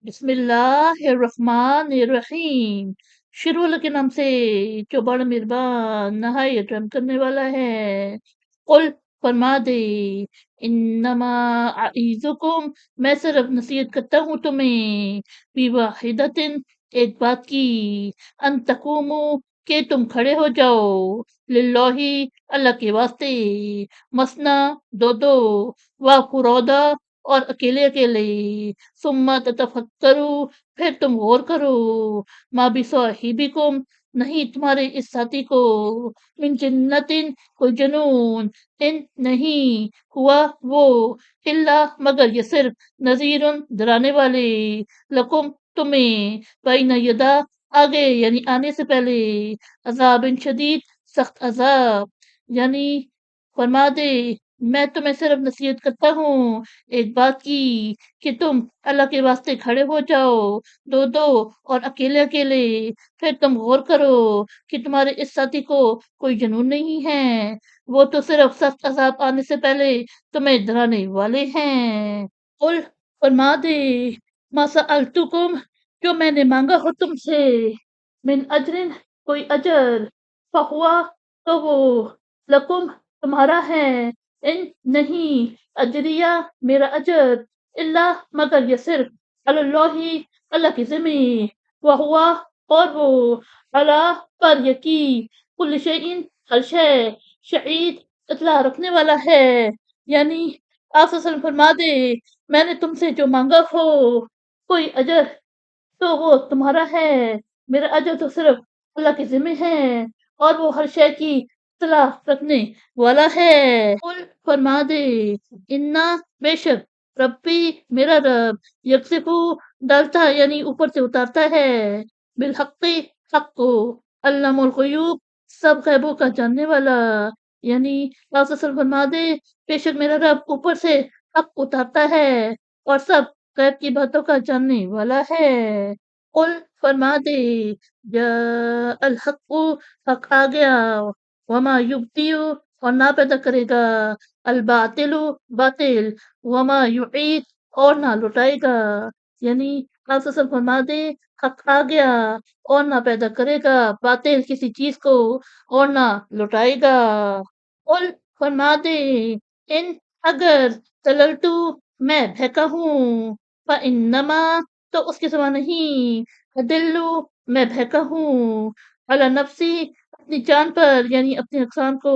بسم اللہ الرحمن الرحیم۔ شروع اللہ کے نام سے جو بڑا مہربان نہایت رحم کرنے والا ہے۔ قل فرما دے، انما اعیذکم، میں صرف نصیحت کرتا ہوں تمہیں، بی واحدتن، ایک بات کی، ان تقومو، کہ تم کھڑے ہو جاؤ، للہ، اللہ کے واسطے، مسنا، دو دو، و فرودا، اور اکیلے اکیلے، ثم تتفکرو، پھر تم غور کرو، ما بصاحبکم، نہیں تمہارے اس ساتھی کو، من جنتن، کوئی جنون، ان نہیں ہوا وہ، الا مگر یہ صرف نذیر، ڈرانے والے، لکم تمہیں، بین یدا، آگے یعنی آنے سے پہلے، عذاب شدید، سخت عذاب، یعنی فرما دے میں تمہیں صرف نصیحت کرتا ہوں ایک بات کی، کہ تم اللہ کے واسطے کھڑے ہو جاؤ، دو دو، اور اکیلے اکیلے، پھر تم غور کرو کہ تمہارے اس ساتھی کو کوئی جنون نہیں ہے، وہ تو صرف سخت عذاب آنے سے پہلے تمہیں ڈرانے والے ہیں۔ قل فرما دے، ما سألتکم، جو میں نے مانگا ہو تم سے، من اجرن، کوئی اجر، فہوا، تو وہ، لکم، تمہارا ہے، ان نہیں، اجریہ، میرا اجر، اللہ مگر یہ صرف، اللہ، اللہ کی ذمہ، وہوا، اور وہ، اللہ پر یقی، کل شیء، ہر شے، شہید، اطلاع رکھنے والا ہے، یعنی آپ صلی اللہ علیہ وسلم فرما دے میں نے تم سے جو مانگا ہو کوئی اجر، تو وہ تمہارا ہے، میرا اجر تو صرف اللہ کے ذمہ ہے، اور وہ ہر شے کی اطلاع رکھنے والا ہے۔ قل فرما دے، انا، بے شک، ربی، میرا رب، یکسفو، ڈالتا یعنی اوپر سے اتارتا ہے، بالحق، حق کو، علام الغیوب، سب غیبوں کا جاننے والا، یعنی آپ فرما دے بے شک میرا رب اوپر سے حق اتارتا ہے اور سب غیب کی باتوں کا جاننے والا ہے۔ قل فرما دے، جاء الحق، حق آ گیا، وما یبدیو، اور نہ پیدا کرے گا، الباطل، باطل، وما یعید، اور نہ لٹائے گا، یعنی آپ فرما دے حق آ گیا اور نہ پیدا کرے گا باطل کسی چیز کو اور نہ لٹائے گا۔ قل فرما دے، ان، اگر، تللتو، میں بہکا ہوں، فانما، تو اس کے سوا نہیں، ادلو، میں بہکا ہوں، علی نفسی، اپنی جان پر یعنی اپنے نقصان کو،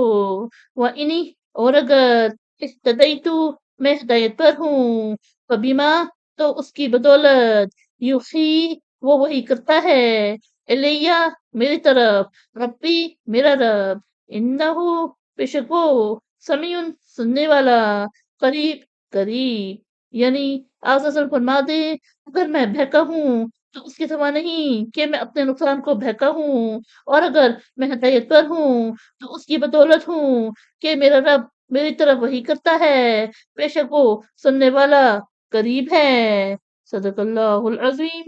و انی، اور اگر، استدیتو، میں ہدایت پر ہوں، فبیما، تو اس کی بدولت، یوحی، وہ وہی کرتا ہے، الیہ، میری طرف، ربی، میرا رب، انہو، بے شک وہ، سمیع، سننے والا، قریب، قریب، یعنی آپ فرما دے اگر میں بہکا ہوں تو اس کے سوا نہیں کہ میں اپنے نقصان کو بہکا ہوں، اور اگر میں ہدایت پر ہوں تو اس کی بدولت ہوں کہ میرا رب میری طرف وہی کرتا ہے، بے شک وہ سننے والا قریب ہے۔ صدق اللہ العظیم۔